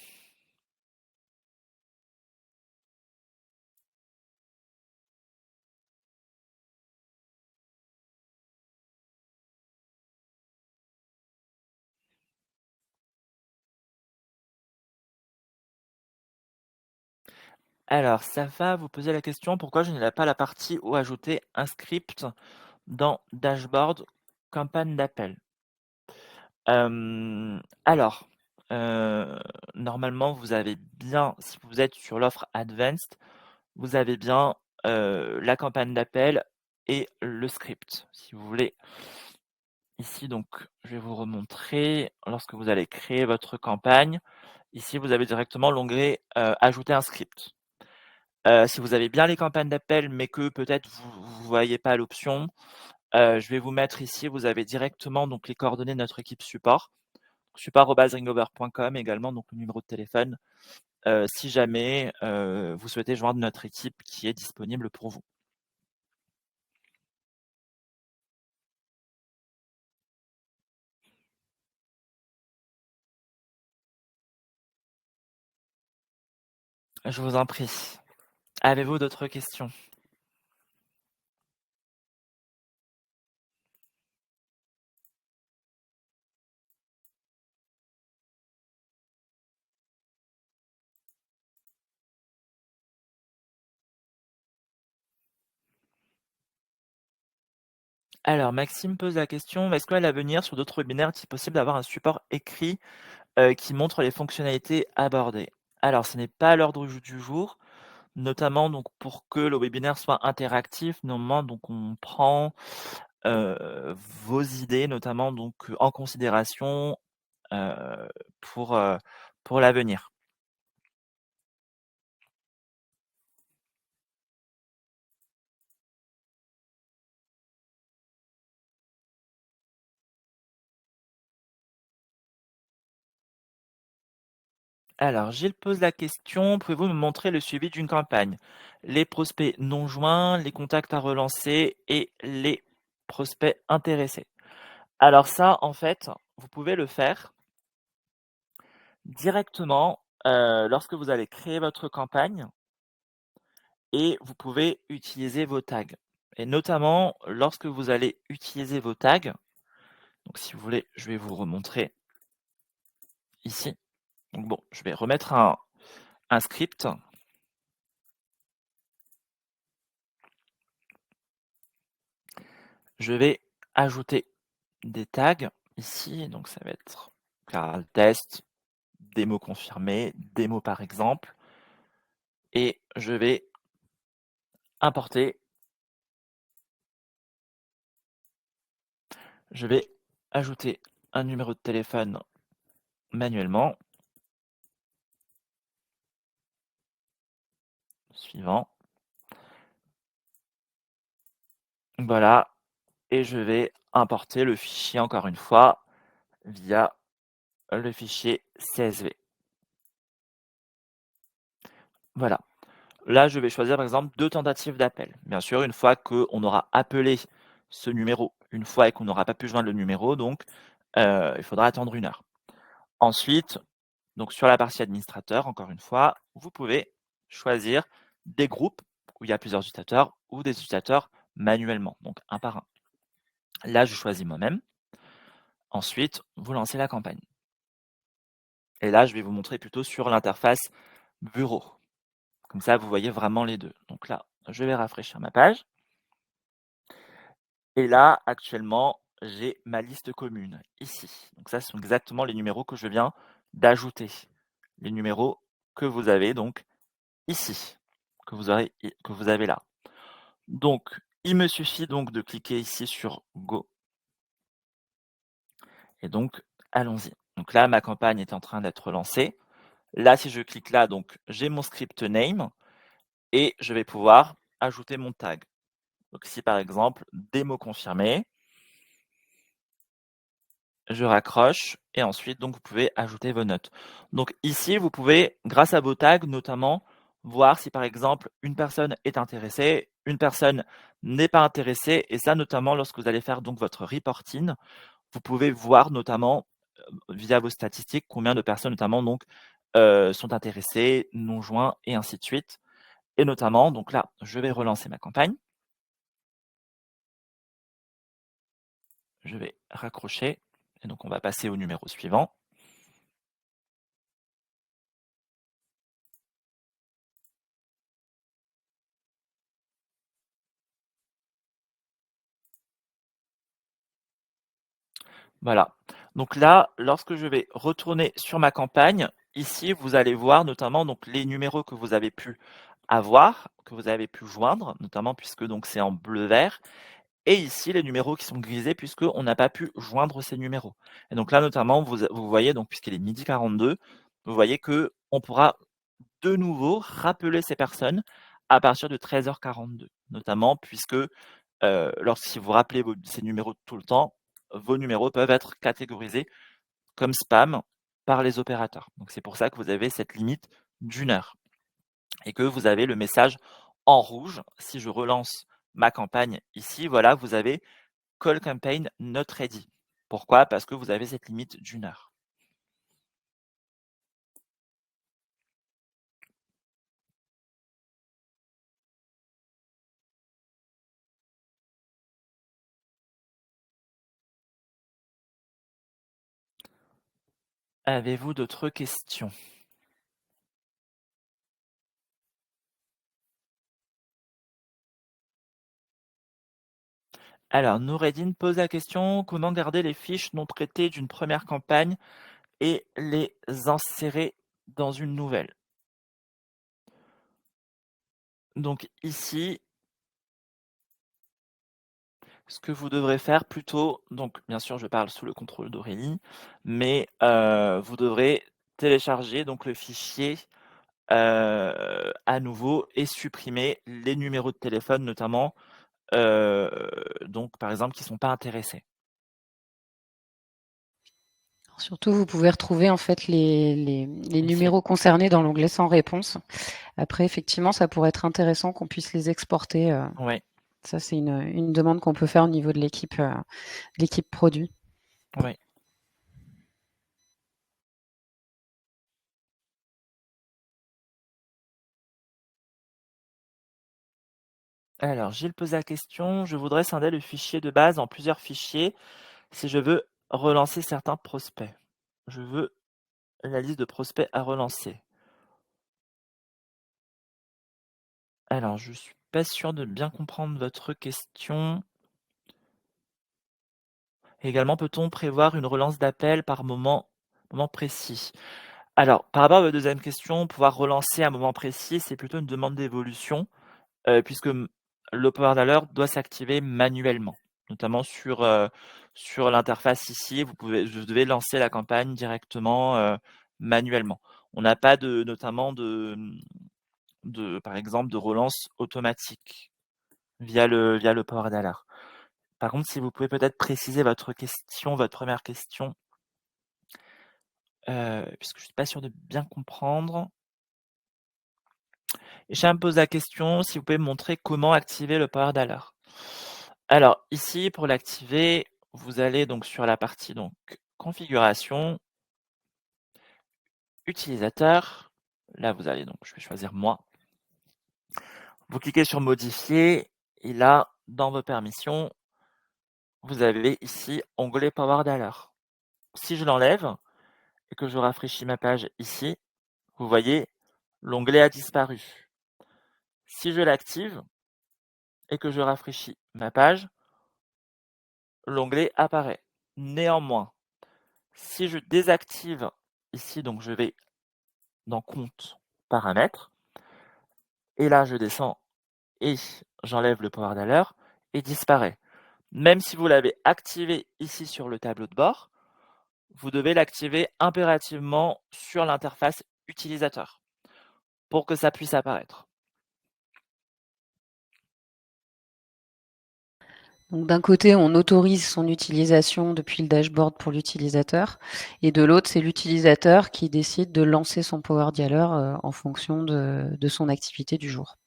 Alors, ça va vous poser la question, pourquoi je n'ai pas la partie où ajouter un script dans dashboard campagne d'appel? Alors, normalement, vous avez bien si vous êtes sur l'offre advanced, vous avez bien, la campagne d'appel et le script. Si vous voulez, ici donc, je vais vous remontrer lorsque vous allez créer votre campagne. Ici, vous avez directement l'onglet, ajouter un script. Si vous avez bien les campagnes d'appel, mais que peut-être vous voyez pas l'option, je vais vous mettre ici, vous avez directement donc les coordonnées de notre équipe support, support@ringover.com également, donc le numéro de téléphone, si jamais, vous souhaitez joindre notre équipe qui est disponible pour vous. Je vous en prie. Avez-vous d'autres questions? Alors Maxime pose la question: «Est-ce qu'à l'avenir, sur d'autres webinaires, est-il possible d'avoir un support écrit, qui montre les fonctionnalités abordées?» Alors ce n'est pas à l'ordre du jour, notamment donc pour que le webinaire soit interactif, normalement donc on prend, vos idées notamment donc, en considération, heu, pour, heu, pour l'avenir. Alors Gilles pose la question: «Pouvez-vous me montrer le suivi d'une campagne? Les prospects non joints, les contacts à relancer et les prospects intéressés». Alors ça, en fait, vous pouvez le faire directement, lorsque vous allez créer votre campagne et vous pouvez utiliser vos tags et notamment lorsque vous allez utiliser vos tags, donc si vous voulez, je vais vous remontrer ici. Donc bon, je vais remettre un script. Je vais ajouter des tags ici, donc ça va être Caral test, démo confirmée, démo par exemple et je vais importer, je vais ajouter un numéro de téléphone manuellement, suivant, voilà et je vais importer le fichier encore une fois via le fichier CSV. Voilà. Là, je vais choisir par exemple 2 tentatives d'appel. Bien sûr, une fois qu'on aura appelé ce numéro, une fois et qu'on n'aura pas pu joindre le numéro donc, il faudra attendre 1 heure. Ensuite, donc sur la partie administrateur, encore une fois, vous pouvez choisir des groupes où il y a plusieurs utilisateurs ou des utilisateurs manuellement, donc un par un. Là, je choisis moi-même. Ensuite, vous lancez la campagne. Et là, je vais vous montrer plutôt sur l'interface bureau. Comme ça, vous voyez vraiment les deux. Donc là, je vais rafraîchir ma page. Et là, actuellement, j'ai ma liste commune ici. Donc ça, ce sont exactement les numéros que je viens d'ajouter. Les numéros que vous avez donc ici, que vous avez là. Donc, il me suffit donc de cliquer ici sur Go. Et donc, allons-y. Donc là, ma campagne est en train d'être lancée. Là, si je clique là, donc j'ai mon script name et je vais pouvoir ajouter mon tag. Donc ici, par exemple, démo confirmé, je raccroche et ensuite, donc, vous pouvez ajouter vos notes. Donc ici, vous pouvez, grâce à vos tags, notamment, voir si, par exemple, une personne est intéressée, une personne n'est pas intéressée, et ça, notamment, lorsque vous allez faire donc votre reporting, vous pouvez voir notamment, via vos statistiques, combien de personnes, notamment, donc, sont intéressées, non joints, et ainsi de suite. Et notamment, donc là, je vais relancer ma campagne. Je vais raccrocher et donc on va passer au numéro suivant. Voilà. Donc là, lorsque je vais retourner sur ma campagne, ici, vous allez voir notamment donc les numéros que vous avez pu avoir, que vous avez pu joindre, notamment puisque donc c'est en bleu-vert. Et ici, les numéros qui sont grisés puisqu'on n'a pas pu joindre ces numéros. Et donc là, notamment, vous voyez, donc puisqu'il est 12h42, vous voyez que on pourra de nouveau rappeler ces personnes à partir de 13h42, notamment puisque lorsque vous rappelez ces numéros tout le temps, vos numéros peuvent être catégorisés comme spam par les opérateurs. Donc c'est pour ça que vous avez cette limite d'1 heure et que vous avez le message en rouge. Si je relance ma campagne ici, voilà, vous avez Call campaign not ready. Pourquoi? Parce que vous avez cette limite d'1 heure. Avez-vous d'autres questions? Alors, Noureddin pose la question: comment garder les fiches non traitées d'une première campagne et les insérer dans une nouvelle? Donc ici, ce que vous devrez faire plutôt, donc bien sûr je parle sous le contrôle d'Aurélie, mais vous devrez télécharger donc le fichier à nouveau et supprimer les numéros de téléphone notamment, heu, donc par exemple qui ne sont pas intéressés. Surtout, vous pouvez retrouver en fait les Ici. numéros concernés dans l'onglet sans réponse. Après, effectivement, ça pourrait être intéressant qu'on puisse les exporter. Oui, Ça, c'est une demande qu'on peut faire au niveau de l'équipe produit. oui. Alors Gilles pose la question: «Je voudrais scinder le fichier de base en plusieurs fichiers si je veux relancer certains prospects. Je veux la liste de prospects à relancer». Alors je suis pas sûr de bien comprendre votre question. Également, peut-on prévoir une relance d'appel par moment précis? Alors, par rapport à votre deuxième question, pouvoir relancer à un moment précis, c'est plutôt une demande d'évolution, puisque le power dialer doit s'activer manuellement, notamment sur l'interface ici, vous devez lancer la campagne directement, manuellement. On n'a pas de notamment par exemple, de relance automatique via le power dialer. Par contre, si vous pouvez peut-être préciser votre question, votre première question, puisque je suis pas sûr de bien comprendre. Et ça me pose la question si vous pouvez me montrer comment activer le Power Dialer. Alors ici, pour l'activer, vous allez donc sur la partie donc configuration, utilisateur. Là, vous allez donc, je vais choisir moi. Vous cliquez sur modifier et là, dans vos permissions, vous avez ici onglet Power Dialer. Si je l'enlève et que je rafraîchis ma page ici, vous voyez, l'onglet a disparu. Si je l'active et que je rafraîchis ma page, l'onglet apparaît. Néanmoins, si je désactive ici, donc je vais dans compte, paramètres, et là je descends et j'enlève le Power Dialer et disparaît. Même si vous l'avez activé ici sur le tableau de bord, vous devez l'activer impérativement sur l'interface utilisateur pour que ça puisse apparaître. Donc d'un côté, on autorise son utilisation depuis le dashboard pour l'utilisateur, et de l'autre, c'est l'utilisateur qui décide de lancer son Power Dialer en fonction de son activité du jour.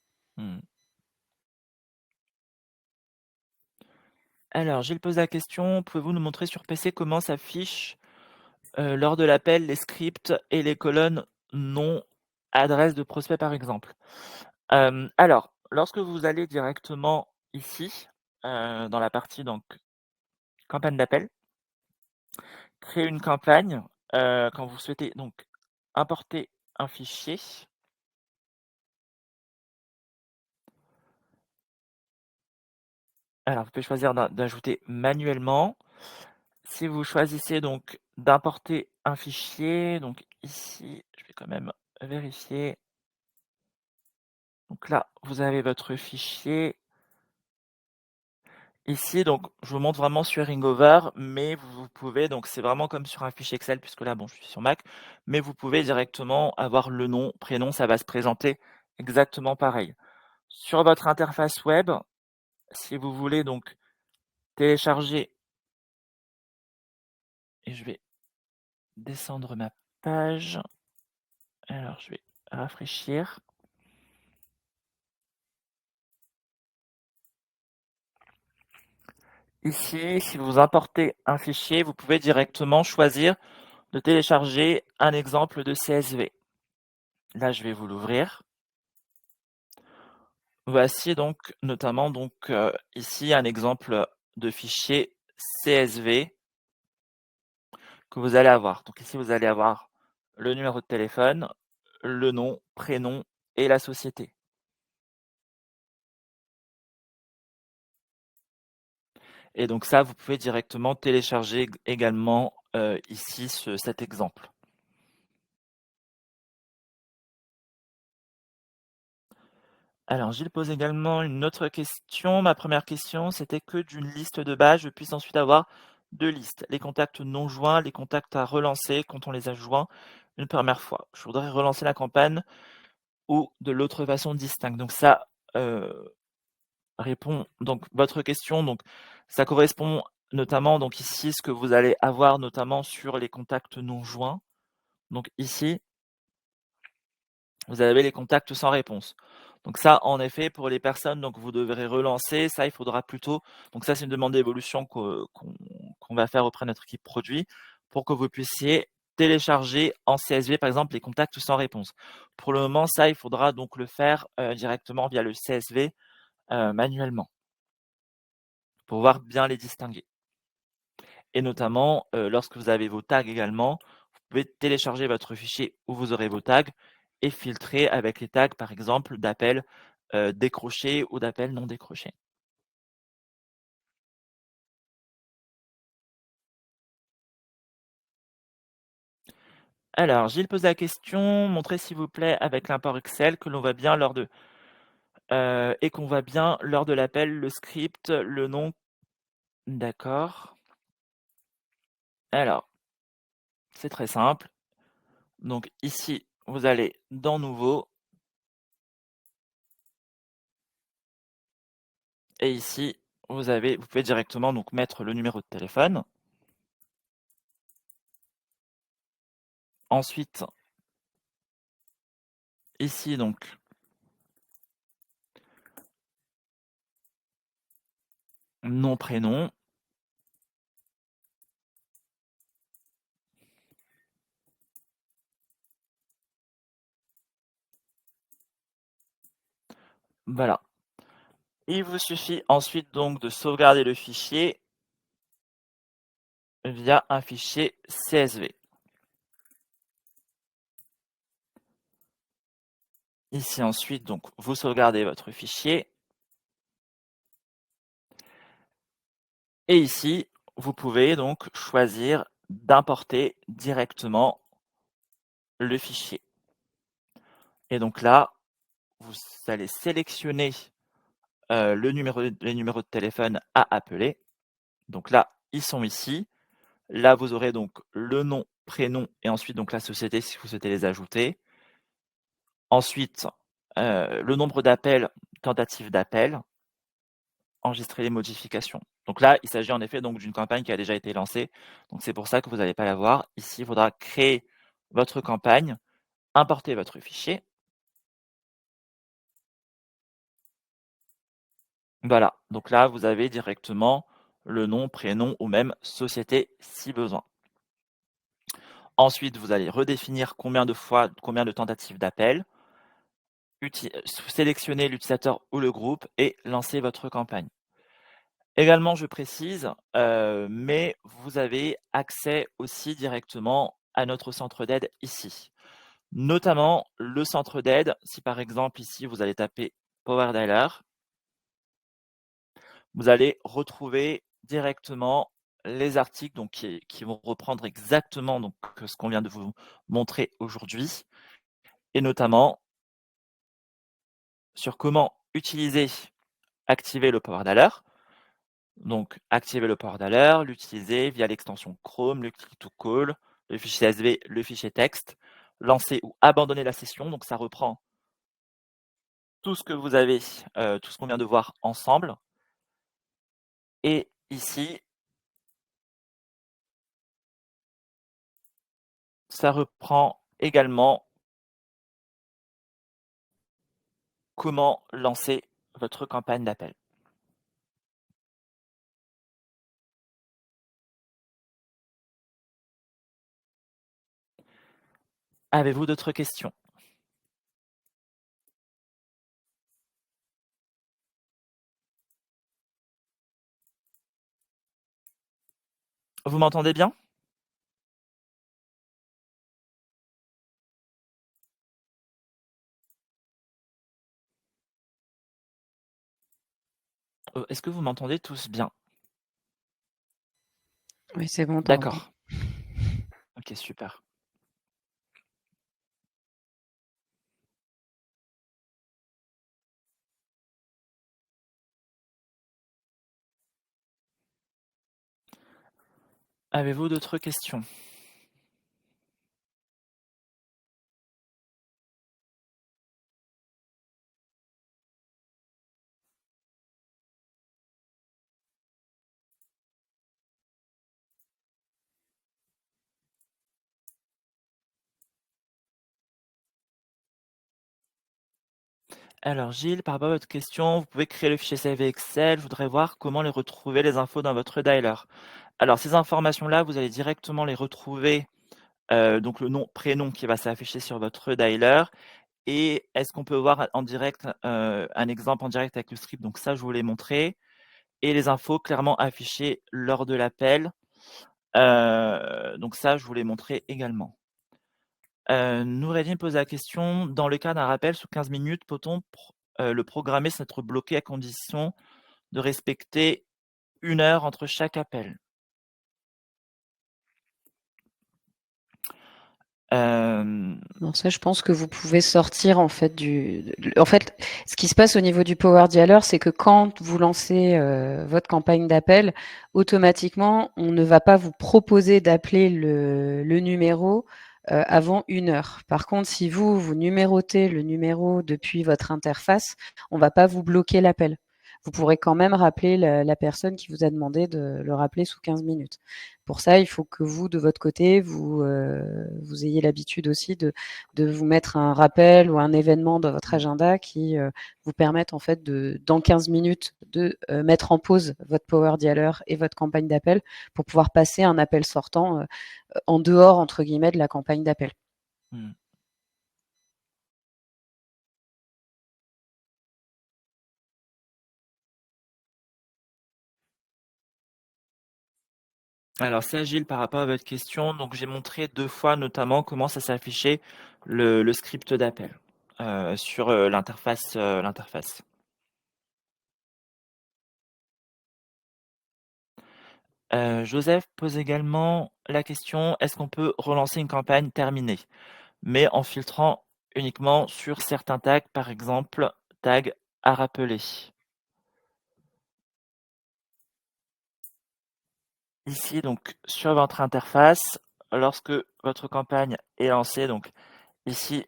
Alors, Gilles pose la question, pouvez-vous nous montrer sur PC comment s'affichent lors de l'appel les scripts et les colonnes nom, adresse de prospect par exemple? Alors, lorsque vous allez directement ici, dans la partie donc campagne d'appel, créer une campagne, quand vous souhaitez donc importer un fichier. Alors, vous pouvez choisir d'ajouter manuellement. Si vous choisissez donc d'importer un fichier, donc ici, je vais quand même vérifier. Donc là, vous avez votre fichier. Ici, donc, je vous montre vraiment sur Ringover, mais vous pouvez, donc c'est vraiment comme sur un fichier Excel, puisque là, bon, je suis sur Mac, mais vous pouvez directement avoir le nom, prénom, ça va se présenter exactement pareil. Sur votre interface web, si vous voulez donc télécharger, et je vais descendre ma page. Alors, je vais rafraîchir. Ici, si vous importez un fichier, vous pouvez directement choisir de télécharger un exemple de CSV. Là, je vais vous l'ouvrir. Voici donc notamment donc ici un exemple de fichier CSV que vous allez avoir. Donc ici, vous allez avoir le numéro de téléphone, le nom, prénom et la société. Et donc ça, vous pouvez directement télécharger également ici cet exemple. Alors, Gilles pose également une autre question. Ma première question, c'était que d'une liste de base, je puisse ensuite avoir deux listes. Les contacts non joints, les contacts à relancer quand on les a joints une première fois. Je voudrais relancer la campagne ou de l'autre façon distincte. Donc ça répond donc votre question. Donc ça correspond notamment donc ici ce que vous allez avoir notamment sur les contacts non joints. Donc ici, vous avez les contacts sans réponse. Donc ça, en effet, pour les personnes, donc vous devrez relancer. Ça, il faudra plutôt. Donc ça, c'est une demande d'évolution qu'on va faire auprès de notre équipe produit pour que vous puissiez télécharger en CSV, par exemple, les contacts sans réponse. Pour le moment, ça, il faudra donc le faire directement via le CSV manuellement pour pouvoir bien les distinguer. Et notamment, lorsque vous avez vos tags également, vous pouvez télécharger votre fichier où vous aurez vos tags et filtrer avec les tags, par exemple, d'appel décroché ou d'appel non décroché. Alors, Gilles pose la question, montrez s'il vous plaît avec l'import Excel que l'on voit bien lors de et qu'on voit bien lors de l'appel le script, le nom. D'accord. Alors, c'est très simple. Donc ici, vous allez dans Nouveau. Et ici, vous pouvez directement donc mettre le numéro de téléphone. Ensuite, ici donc, nom, prénom. Voilà. Il vous suffit ensuite donc de sauvegarder le fichier via un fichier CSV. Ici ensuite, donc, vous sauvegardez votre fichier. Et ici, vous pouvez donc choisir d'importer directement le fichier. Et donc là, vous allez sélectionner les numéros de téléphone à appeler. Donc là, ils sont ici. Là, vous aurez donc le nom, prénom et ensuite donc la société si vous souhaitez les ajouter. Ensuite, le nombre d'appels, tentatives d'appel, enregistrer les modifications. Donc là, il s'agit en effet donc d'une campagne qui a déjà été lancée. Donc c'est pour ça que vous n'allez pas la voir. Ici, il faudra créer votre campagne, importer votre fichier. Voilà, donc là, vous avez directement le nom, prénom ou même société si besoin. Ensuite, vous allez redéfinir combien de tentatives d'appel, sélectionner l'utilisateur ou le groupe et lancer votre campagne. Également, je précise, mais vous avez accès aussi directement à notre centre d'aide ici. Notamment le centre d'aide, si par exemple ici vous allez taper Power Dialer, vous allez retrouver directement les articles donc qui vont reprendre exactement donc ce qu'on vient de vous montrer aujourd'hui et notamment sur comment activer le Power Dialer. Donc activer le Power Dialer, l'utiliser via l'extension Chrome, le click to call, le fichier CSV, le fichier texte, lancer ou abandonner la session. Donc ça reprend tout ce que vous avez, tout ce qu'on vient de voir ensemble. Et ici, ça reprend également comment lancer votre campagne d'appel. Avez-vous d'autres questions? Vous m'entendez bien? Est-ce que vous m'entendez tous bien? Oui, c'est bon, on t'entend. D'accord. OK, super. Avez-vous d'autres questions? Alors Gilles, par rapport à votre question, vous pouvez créer le fichier CSV Excel. Je voudrais voir comment les retrouver les infos dans votre dialer. Alors ces informations-là, vous allez directement les retrouver, donc le nom, prénom qui va s'afficher sur votre dialer et est-ce qu'on peut voir en direct, un exemple en direct avec le script? Donc ça, je vous l'ai montré et les infos clairement affichées lors de l'appel, donc ça, je vous l'ai montré également. Noureddin pose la question: «Dans le cas d'un rappel sous 15 minutes, peut-on le programmer sans être bloqué à condition de respecter 1 heure entre chaque appel?» Non, ça, je pense que vous pouvez sortir en fait en fait, ce qui se passe au niveau du Power Dialer, c'est que quand vous lancez votre campagne d'appel, automatiquement, on ne va pas vous proposer d'appeler le numéro avant 1 heure. Par contre, si vous numérotez le numéro depuis votre interface, on ne va pas vous bloquer l'appel. vous pourrez quand même rappeler la personne qui vous a demandé de le rappeler sous 15 minutes. Pour ça, il faut que vous, de votre côté, vous ayez l'habitude aussi de vous mettre un rappel ou un événement dans votre Mmh. agenda qui vous permette en fait dans 15 minutes de mettre en pause votre Power Dialer et votre campagne d'appel pour pouvoir passer un appel sortant en dehors, entre guillemets, de la campagne d'appel. Mmh. Alors c'est agile par rapport à votre question, donc j'ai montré 2 fois notamment comment ça s'affichait le script d'appel, sur, l'interface. Joseph pose également la question: «Est-ce qu'on peut relancer une campagne terminée?» mais en filtrant uniquement sur certains tags, par exemple, tag à rappeler. Ici donc sur votre interface, lorsque votre campagne est lancée, donc ici,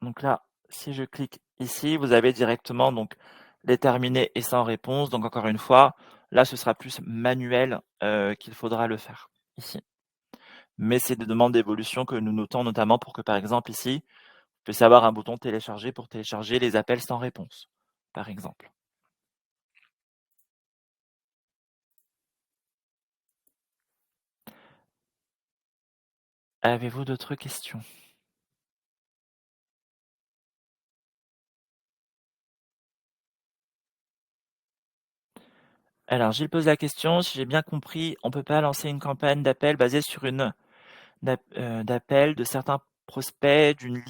donc là, si je clique ici, vous avez directement donc les terminés et sans réponse. Donc encore une fois, là, ce sera plus manuel, qu'il faudra le faire, ici. Mais c'est des demandes d'évolution que nous notons notamment pour que, par exemple, ici, vous puissiez avoir un bouton télécharger pour télécharger les appels sans réponse, par exemple. Avez-vous d'autres questions? Alors, Gilles pose la question: «Si j'ai bien compris, on peut pas lancer une campagne d'appel basée sur une d'appels de certains prospects d'une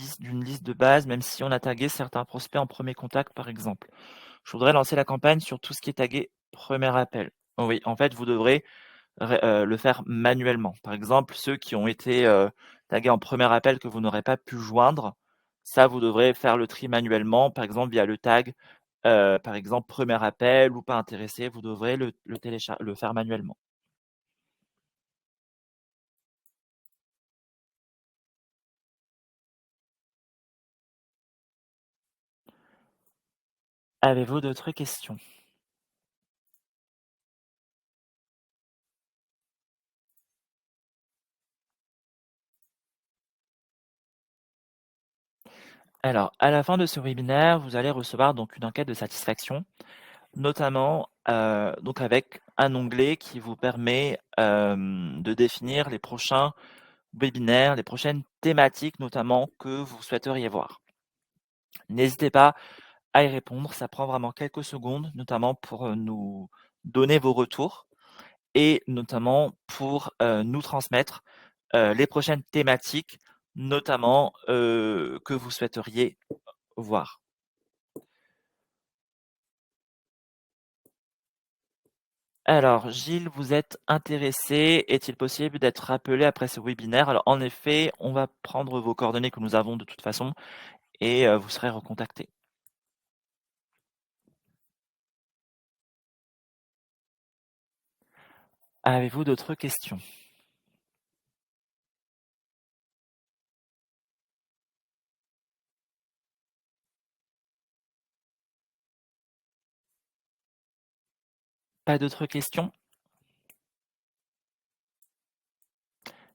liste de base, même si on a tagué certains prospects en premier contact, par exemple. Je voudrais lancer la campagne sur tout ce qui est tagué premier appel». Oui, en fait, vous devrez le faire manuellement. Par exemple, ceux qui ont été, tagués en premier appel que vous n'aurez pas pu joindre, ça, vous devrez faire le tri manuellement, par exemple via le tag, par exemple premier appel ou pas intéressé, vous devrez le faire manuellement. Avez-vous d'autres questions? Alors, à la fin de ce webinaire, vous allez recevoir donc une enquête de satisfaction, notamment, donc avec un onglet qui vous permet, de définir les prochains webinaires, les prochaines thématiques notamment que vous souhaiteriez voir. N'hésitez pas à y répondre, ça prend vraiment quelques secondes, notamment pour, nous donner vos retours et notamment pour, nous transmettre, les prochaines thématiques, notamment, que vous souhaiteriez voir. Alors, Gilles, vous êtes intéressé. Est-il possible d'être rappelé après ce webinaire? Alors, en effet, on va prendre vos coordonnées que nous avons de toute façon et vous serez recontacté. Avez-vous d'autres questions? Pas d'autres questions?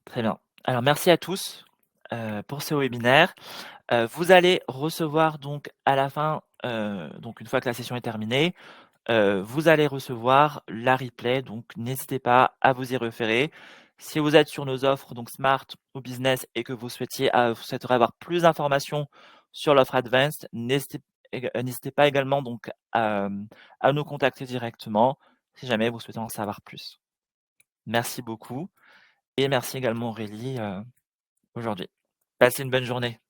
Très bien. Alors, merci à tous pour ce webinaire. Vous allez recevoir donc à la fin, donc une fois que la session est terminée, vous allez recevoir la replay, donc n'hésitez pas à vous y référer. Si vous êtes sur nos offres, donc Smart ou Business, et que vous souhaiterez avoir plus d'informations sur l'offre Advanced, n'hésitez pas également donc à nous contacter directement si jamais vous souhaitez en savoir plus. Merci beaucoup et merci également Aurélie, aujourd'hui. Passez une bonne journée.